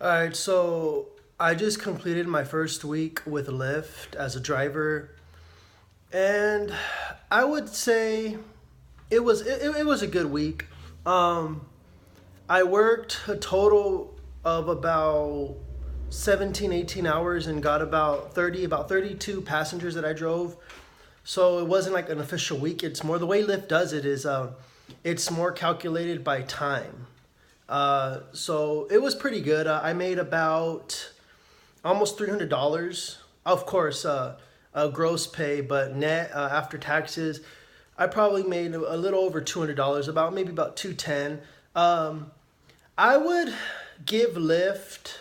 All right, so I just completed my first week with Lyft as a driver, and I would say it was a good week. Um, I worked a total of about 17, 18 hours and got about 32 passengers that I drove. So it wasn't like an official week. It's more the way Lyft does it is it's more calculated by time. So it was pretty good. I made about almost $300. Of course, gross pay, but net after taxes, I probably made a little over $200. About maybe about 210. I would give Lyft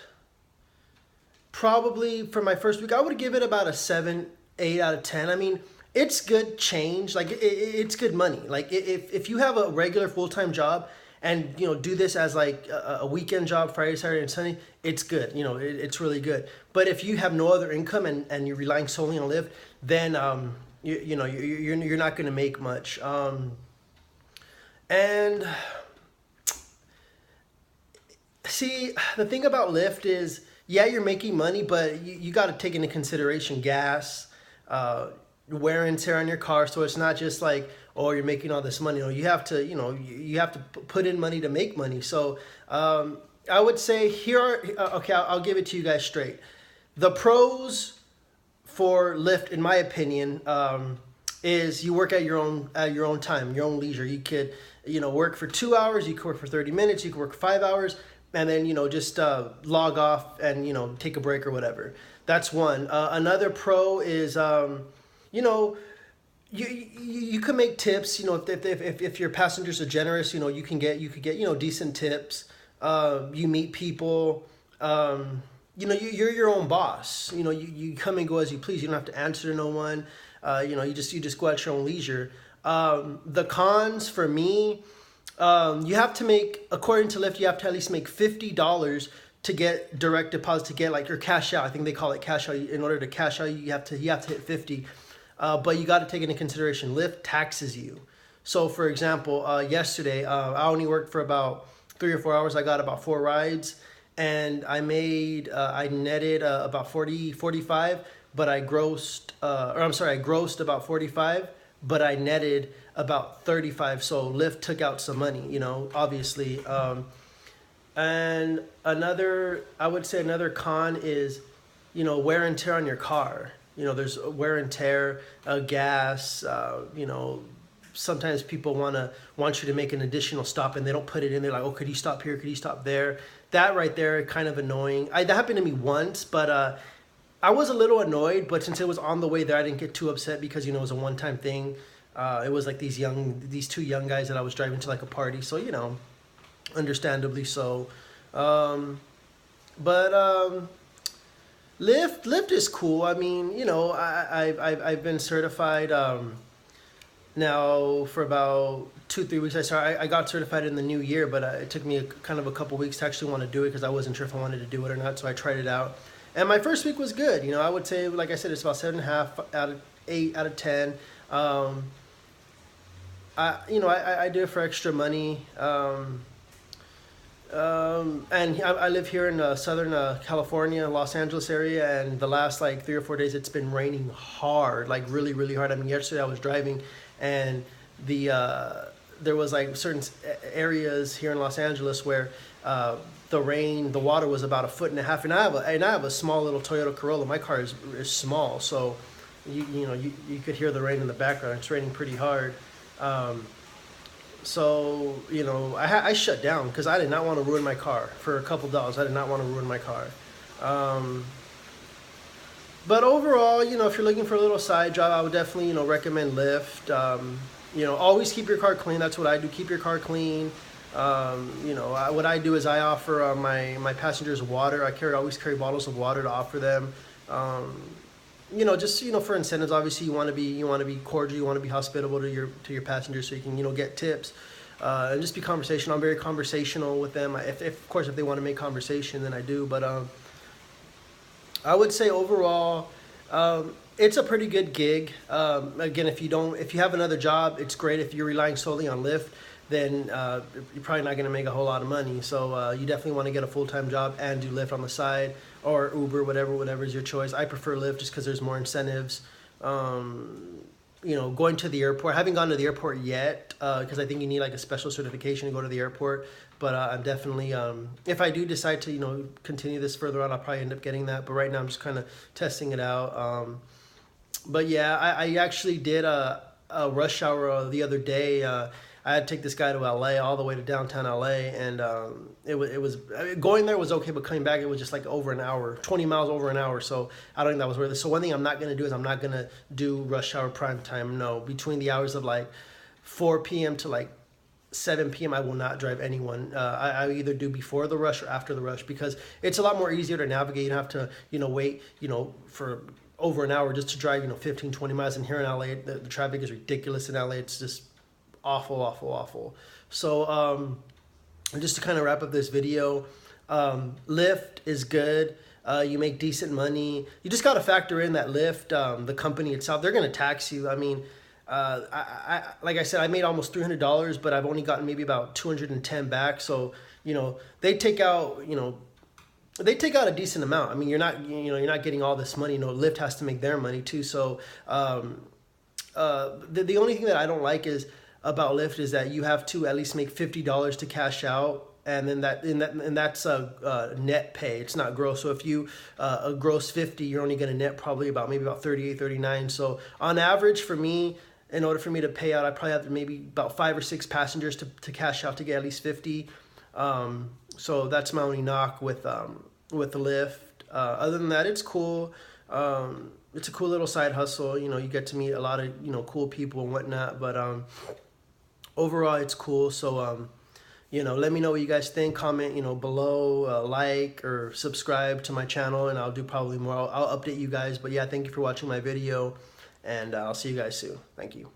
probably for my first week. I would give it about a 7, 8 out of 10. I mean, it's good change. Like it's good money. Like if you have a regular full time job and do this as like a weekend job, Friday, Saturday, and Sunday, it's good. It's really good. But if you have no other income and you're relying solely on Lyft, then you're not going to make much. And see, the thing about Lyft is, yeah, you're making money, but you got to take into consideration gas, uh, wear and tear on your car. So it's not just like, oh, you're making all this money. No, you have to, you have to put in money to make money. So I would say here are, okay, I'll give it to you guys straight. The pros for Lyft, in my opinion, is you work at your own time, your own leisure. You could work for 2 hours, you could work for 30 minutes, you could work 5 hours, and then just log off and take a break or whatever. That's one. Another pro is you know you can make tips. If your passengers are generous, you could get decent tips. You meet people. You're your own boss. You come and go as you please. You don't have to answer to no one. You just go at your own leisure. The cons for me, you have to make, according to Lyft, you have to at least make $50 to get direct deposit, to get like your cash out. I think they call it cash out. In order to cash out, you have to hit 50. But you got to take into consideration Lyft taxes you. So for example, yesterday I only worked for about 3 or 4 hours. I got about 4 rides, and I netted about 40 45, but I grossed about 45, but I netted about 35. So Lyft took out some money, obviously. And I would say another con is, wear and tear on your car. There's wear and tear, gas. Sometimes people want you to make an additional stop and they don't put it in. They're like, oh, could you stop here? Could you stop there? That right there, kind of annoying. That happened to me once, but I was a little annoyed. But since it was on the way there, I didn't get too upset because it was a one-time thing. It was like these two young guys that I was driving to like a party, so understandably so. But Lyft is cool. I mean, I've been certified now for about 2 3 weeks. I got certified in the new year, but it took me kind of a couple weeks to actually want to do it because I wasn't sure if I wanted to do it or not. So I tried it out, and my first week was good. I would say, like I said, it's about 7.5 out of 8 out of 10. I do it for extra money. And I live here in Southern California, Los Angeles area, and the last like 3 or 4 days it's been raining hard, like really, really hard. I mean, yesterday I was driving, and there was like certain areas here in Los Angeles where the water was about a foot and a half, and I have a small little Toyota Corolla. My car is small, so you could hear the rain in the background. It's raining pretty hard. So I shut down because I did not want to ruin my car for a couple dollars. I did not want to ruin my car. But overall, if you're looking for a little side job, I would definitely recommend Lyft. Always keep your car clean. That's what I do. Keep your car clean. What I do is I offer my passengers water. Always carry bottles of water to offer them. Just for incentives. Obviously, you want to be cordial, you want to be hospitable to your passengers, so you can get tips, and just be conversational. I'm very conversational with them. If of course if they want to make conversation, then I do. But I would say overall, it's a pretty good gig. Again, if you have another job, it's great. If you're relying solely on Lyft, then you're probably not going to make a whole lot of money. So you definitely want to get a full-time job and do Lyft on the side, or Uber, whatever is your choice. I prefer Lyft just because there's more incentives. You know, going to the airport. I haven't gone to the airport yet because I think you need like a special certification to go to the airport. But I'm definitely, if I do decide to, you know, continue this further on, I'll probably end up getting that. But right now I'm just kind of testing it out. But yeah, I actually did a rush hour the other day. I had to take this guy to LA, all the way to downtown LA, and it was I mean, going there was okay, but coming back it was just like over an hour, 20 miles over an hour. So I don't think that was worth it. So one thing I'm not gonna do is I'm not gonna do rush hour prime time. No, between the hours of like 4 p.m. to like 7 p.m. I will not drive anyone. I either do before the rush or after the rush because it's a lot more easier to navigate. You don't have to, you know, wait, you know, for over an hour just to drive, you know, 15, 20 miles. And here in LA, the traffic is ridiculous in LA. It's just awful. So just to kind of wrap up this video, Lyft is good. You make decent money. You just got to factor in that Lyft, the company itself, they're going to tax you. I mean, like I said, I made almost $300, but I've only gotten maybe about 210 back. So, you know, they take out a decent amount. I mean, you're not getting all this money. You know, Lyft has to make their money too. So, the only thing that I don't like about Lyft is that you have to at least make $50 to cash out, and then that's a net pay. It's not gross. So if you gross 50, you're only going to net probably maybe about 38, 39. So on average, for me, in order for me to pay out, I probably have to maybe about 5 or 6 passengers to cash out to get at least 50. So that's my only knock with the Lyft. Other than that, it's cool. It's a cool little side hustle. You know, you get to meet a lot of, you know, cool people and whatnot. But overall, it's cool. So, you know, let me know what you guys think. Comment, you know, below, like or subscribe to my channel, and I'll do probably more. I'll update you guys. But yeah, thank you for watching my video, and I'll see you guys soon. Thank you.